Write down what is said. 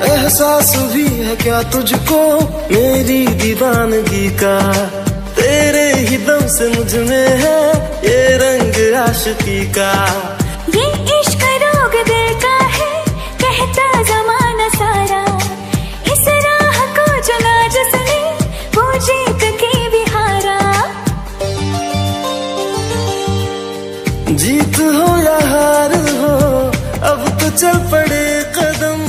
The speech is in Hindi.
एहसास भी है क्या तुझको मेरी दीवानगी का, तेरे ही दम से मुझ में है ये रंग आशिकी का। ये इश्क रोग दिल का है कहता जमाना सारा, इस राह को चुना जिसने वो जीत के भी हारा। जीत हो या हार हो अब तो चल पड़े कदम।